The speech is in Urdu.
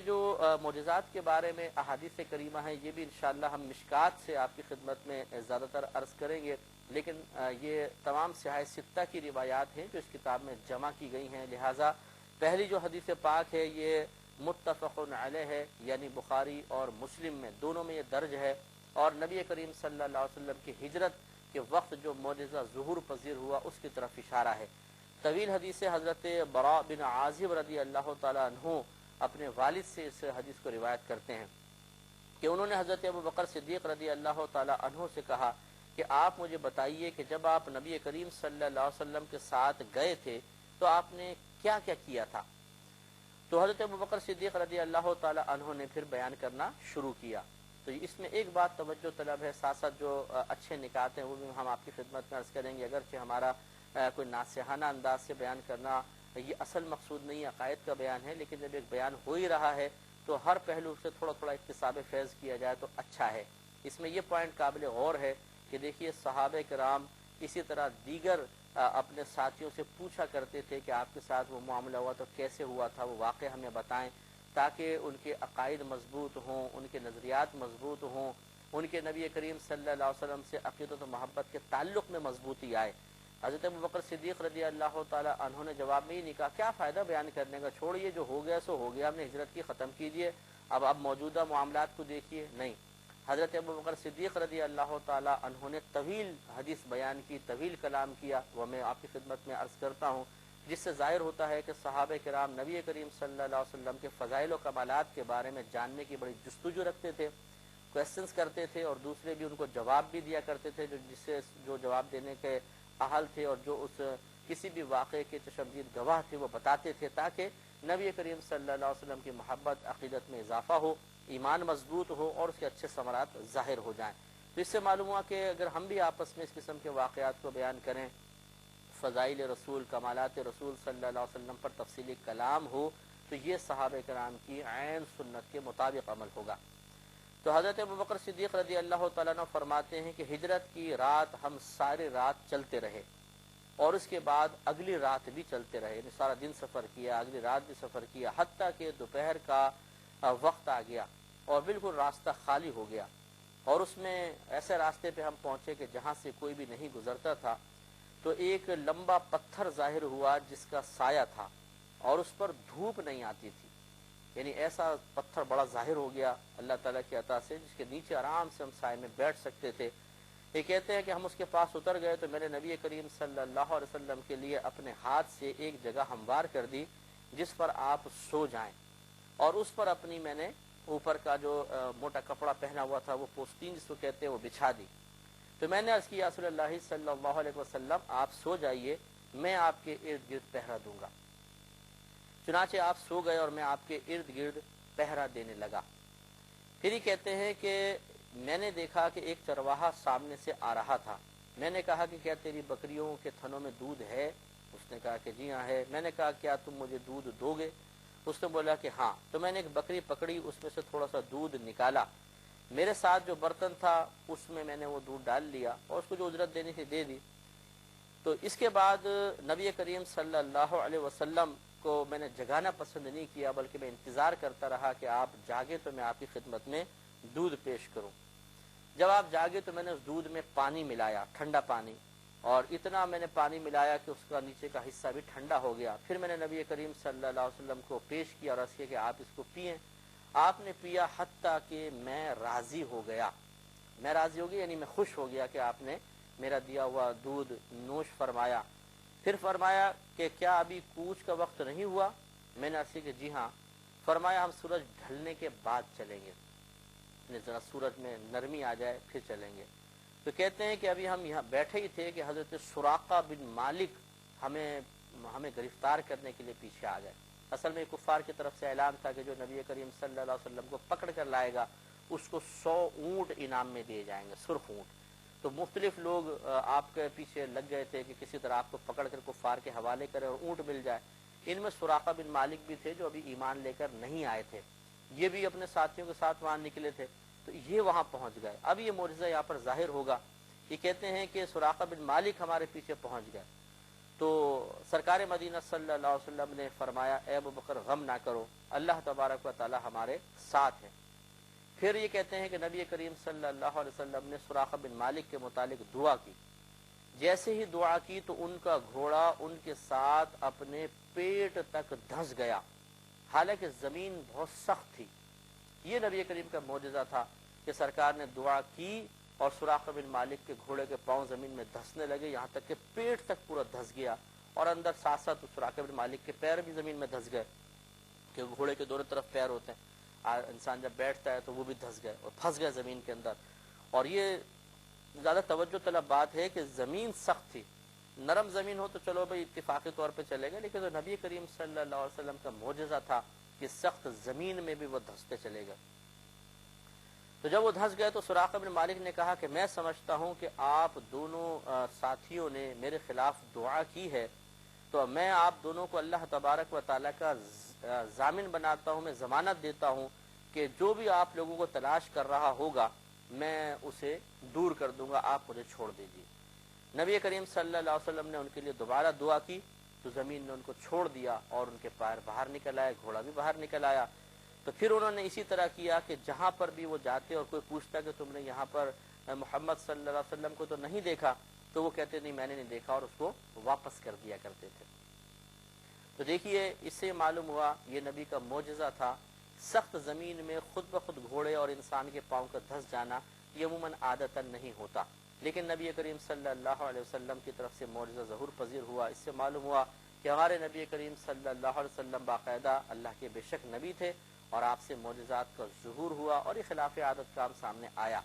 جو معجزات کے بارے میں احادیث کریمہ ہیں یہ بھی انشاءاللہ ہم مشکات سے آپ کی خدمت میں زیادہ تر عرض کریں گے، لیکن یہ تمام صحاح ستہ کی روایات ہیں جو اس کتاب میں جمع کی گئی ہیں، لہٰذا پہلی جو حدیث پاک ہے یہ متفق علیہ ہے، یعنی بخاری اور مسلم میں دونوں میں یہ درج ہے، اور نبی کریم صلی اللہ علیہ وسلم کی ہجرت کے وقت جو معجزہ ظہور پذیر ہوا اس کی طرف اشارہ ہے۔ طویل حدیث حضرت براء بن عازب رضی اللہ تعالیٰ عنہ اپنے والد سے اس حدیث کو روایت کرتے ہیں کہ انہوں نے حضرت ابوبکر صدیق رضی اللہ تعالیٰ عنہ سے کہا کہ آپ مجھے بتائیے کہ جب آپ نبی کریم صلی اللہ علیہ وسلم کے ساتھ گئے تھے تو آپ نے کیا کیا کیا تھا؟ تو حضرت ابوبکر صدیق رضی اللہ تعالیٰ عنہ نے پھر بیان کرنا شروع کیا۔ تو اس میں ایک بات توجہ طلب ہے، ساتھ ساتھ جو اچھے نکات ہیں وہ بھی ہم آپ کی خدمت میں عرض کریں گے، اگرچہ ہمارا کوئی ناصحانہ انداز سے بیان کرنا یہ اصل مقصود نہیں، عقائد کا بیان ہے، لیکن جب ایک بیان ہو ہی رہا ہے تو ہر پہلو سے تھوڑا تھوڑا اکتساب فیض کیا جائے تو اچھا ہے۔ اس میں یہ پوائنٹ قابل غور ہے کہ دیکھیے صحابہ کرام اسی طرح دیگر اپنے ساتھیوں سے پوچھا کرتے تھے کہ آپ کے ساتھ وہ معاملہ ہوا تو کیسے ہوا تھا، وہ واقعہ ہمیں بتائیں، تاکہ ان کے عقائد مضبوط ہوں، ان کے نظریات مضبوط ہوں، ان کے نبی کریم صلی اللہ علیہ وسلم سے عقیدت و محبت کے تعلق میں مضبوطی آئے۔ حضرت ابوبکر صدیق رضی اللہ تعالیٰ عنہ نے جواب میں ہی نہیں کہا کیا فائدہ بیان کرنے کا، چھوڑیے جو ہو گیا سو ہو گیا، ہم نے ہجرت کی ختم کیجئے، اب آپ موجودہ معاملات کو دیکھیے، نہیں۔ حضرت ابوبکر صدیق رضی اللہ تعالیٰ عنہ نے طویل حدیث بیان کی، طویل کلام کیا، وہ میں آپ کی خدمت میں عرض کرتا ہوں، جس سے ظاہر ہوتا ہے کہ صحابہ کرام نبی کریم صلی اللہ علیہ وسلم کے فضائل و کمالات کے بارے میں جاننے کی بڑی جستجو رکھتے تھے، کویسچنس کرتے تھے، اور دوسرے بھی ان کو جواب بھی دیا کرتے تھے جو جواب دینے کے اہل تھے، اور جو اس کسی بھی واقعے کے چشمدید گواہ تھے وہ بتاتے تھے، تاکہ نبی کریم صلی اللہ علیہ وسلم کی محبت، عقیدت میں اضافہ ہو، ایمان مضبوط ہو، اور اس کے اچھے ثمرات ظاہر ہو جائیں۔ تو اس سے معلوم ہوا کہ اگر ہم بھی آپس میں اس قسم کے واقعات کو بیان کریں، فضائل رسول، کمالات رسول صلی اللہ علیہ وسلم پر تفصیلی کلام ہو، تو یہ صحابہ کرام کی عین سنت کے مطابق عمل ہوگا۔ تو حضرت ابوبکر صدیق رضی اللہ تعالیٰ عنہ فرماتے ہیں کہ ہجرت کی رات ہم ساری رات چلتے رہے، اور اس کے بعد اگلی رات بھی چلتے رہے، یعنی سارا دن سفر کیا، اگلی رات بھی سفر کیا، حتیٰ کہ دوپہر کا وقت آ گیا اور بالکل راستہ خالی ہو گیا، اور اس میں ایسے راستے پہ ہم پہنچے کہ جہاں سے کوئی بھی نہیں گزرتا تھا، تو ایک لمبا پتھر ظاہر ہوا جس کا سایہ تھا اور اس پر دھوپ نہیں آتی تھی، یعنی ایسا پتھر بڑا ظاہر ہو گیا اللہ تعالیٰ کی عطا سے، جس کے نیچے آرام سے ہم سائے میں بیٹھ سکتے تھے۔ یہ کہتے ہیں کہ ہم اس کے پاس اتر گئے تو میں نے نبی کریم صلی اللہ علیہ وسلم کے لیے اپنے ہاتھ سے ایک جگہ ہموار کر دی جس پر آپ سو جائیں، اور اس پر اپنی میں نے اوپر کا جو موٹا کپڑا پہنا ہوا تھا وہ پوستین جس کو کہتے ہیں وہ بچھا دی۔ تو میں نے عرض کیا رسول اللہ صلی اللہ علیہ وسلم آپ سو جائیے، میں آپ کے ارد گرد پہرا دوں گا۔ چنانچہ آپ سو گئے اور میں آپ کے ارد گرد پہرا دینے لگا۔ پھر یہ کہتے ہیں کہ میں نے دیکھا کہ ایک چرواہا سامنے سے آ رہا تھا، میں نے کہا کہ کیا تیری بکریوں کے تھنوں میں دودھ ہے؟ اس نے کہا کہ جی ہاں ہے۔ میں نے کہا کیا تم مجھے دودھ دو گے؟ اس نے بولا کہ ہاں۔ تو میں نے ایک بکری پکڑی، اس میں سے تھوڑا سا دودھ نکالا، میرے ساتھ جو برتن تھا اس میں میں نے وہ دودھ ڈال لیا اور اس کو جو اجرت دینی تھی دے دی۔ تو اس کے بعد نبی کریم صلی اللہ علیہ وسلم کو میں نے جگانا پسند نہیں کیا، بلکہ میں انتظار کرتا رہا کہ آپ جاگے تو میں آپ کی خدمت میں دودھ پیش کروں۔ جب آپ جاگے تو میں نے اس دودھ میں پانی ملایا، ٹھنڈا پانی، اور اتنا میں نے پانی ملایا کہ اس کا نیچے کا حصہ بھی ٹھنڈا ہو گیا۔ پھر میں نے نبی کریم صلی اللہ علیہ وسلم کو پیش کیا اور عرض کیا کہ آپ اس کو پئیں۔ آپ نے پیا حتیٰ کہ میں راضی ہو گیا، میں راضی ہو گیا یعنی میں خوش ہو گیا کہ آپ نے میرا دیا ہوا دودھ نوش فرمایا۔ پھر فرمایا کہ کیا ابھی کوچ کا وقت نہیں ہوا؟ میں نے عرض کیا کہ جی ہاں۔ فرمایا ہم سورج ڈھلنے کے بعد چلیں گے، ذرا سورج میں نرمی آ جائے پھر چلیں گے۔ تو کہتے ہیں کہ ابھی ہم یہاں بیٹھے ہی تھے کہ حضرت سراقہ بن مالک ہمیں گرفتار کرنے کے لیے پیچھے آ گئے۔ اصل میں کفار کی طرف سے اعلان تھا کہ جو نبی کریم صلی اللہ علیہ وسلم کو پکڑ کر لائے گا اس کو 100 اونٹ انعام میں دیے جائیں گے، سرخ اونٹ۔ تو مختلف لوگ آپ کے پیچھے لگ گئے تھے کہ کسی طرح آپ کو پکڑ کر کفار کے حوالے کرے اور اونٹ مل جائے۔ ان میں سراقہ بن مالک بھی تھے جو ابھی ایمان لے کر نہیں آئے تھے، یہ بھی اپنے ساتھیوں کے ساتھ وہاں نکلے تھے، تو یہ وہاں پہنچ گئے۔ اب یہ معجزہ یہاں پر ظاہر ہوگا۔ یہ کہتے ہیں کہ سراقہ بن مالک ہمارے پیچھے پہنچ گئے، تو سرکار مدینہ صلی اللہ علیہ وسلم نے فرمایا اے ابو بکر غم نہ کرو، اللہ تبارک و تعالی ہمارے ساتھ ہے۔ پھر یہ کہتے ہیں کہ نبی کریم صلی اللہ علیہ وسلم نے سراقہ بن مالک کے متعلق دعا کی، جیسے ہی دعا کی تو ان کا گھوڑا ان کے ساتھ اپنے پیٹ تک دھنس گیا، حالانکہ زمین بہت سخت تھی۔ یہ نبی کریم کا معجزہ تھا کہ سرکار نے دعا کی اور سراقہ بن مالک کے گھوڑے کے پاؤں زمین میں دھسنے لگے، یہاں تک کہ پیٹ تک پورا دھس گیا، اور اندر ساتھ ساتھ سراقہ بن مالک کے پیر بھی زمین میں دھس گئے، کہ گھوڑے کے دونوں طرف پیر ہوتے ہیں، انسان جب بیٹھتا ہے تو وہ بھی دھس گئے اور پھنس گئے زمین کے اندر۔ اور یہ زیادہ توجہ طلب بات ہے کہ زمین سخت تھی، نرم زمین ہو تو چلو بھائی اتفاقی طور پہ چلے گا، لیکن تو نبی کریم صلی اللہ علیہ وسلم کا معجزہ تھا کہ سخت زمین میں بھی وہ دھستے چلے گئے۔ تو جب وہ دھنس گئے تو سراقہ بن مالک نے کہا کہ میں سمجھتا ہوں کہ آپ دونوں ساتھیوں نے میرے خلاف دعا کی ہے، تو میں آپ دونوں کو اللہ تبارک و تعالیٰ کا ضامن بناتا ہوں، میں ضمانت دیتا ہوں کہ جو بھی آپ لوگوں کو تلاش کر رہا ہوگا میں اسے دور کر دوں گا، آپ مجھے چھوڑ دیجیے۔ نبی کریم صلی اللہ علیہ وسلم نے ان کے لیے دوبارہ دعا کی تو زمین نے ان کو چھوڑ دیا اور ان کے پیر باہر نکل آئے، گھوڑا بھی باہر نکل آیا۔ تو پھر انہوں نے اسی طرح کیا کہ جہاں پر بھی وہ جاتے اور کوئی پوچھتا کہ تم نے یہاں پر محمد صلی اللہ علیہ وسلم کو تو نہیں دیکھا، تو وہ کہتے نہیں میں نے نہیں دیکھا، اور اس کو واپس کر دیا کرتے تھے۔ تو دیکھیے اس سے معلوم ہوا یہ نبی کا معجزہ تھا، سخت زمین میں خود بخود گھوڑے اور انسان کے پاؤں کا دھس جانا یہ عموماً عادتاً نہیں ہوتا، لیکن نبی کریم صلی اللہ علیہ وسلم کی طرف سے معجزہ ظہور پذیر ہوا۔ اس سے معلوم ہوا کہ ہمارے نبی کریم صلی اللہ علیہ وسلم باقاعدہ اللہ کے بے شک نبی تھے، اور آپ سے معجزات کا ظہور ہوا اور یہ خلاف عادت کام سامنے آیا۔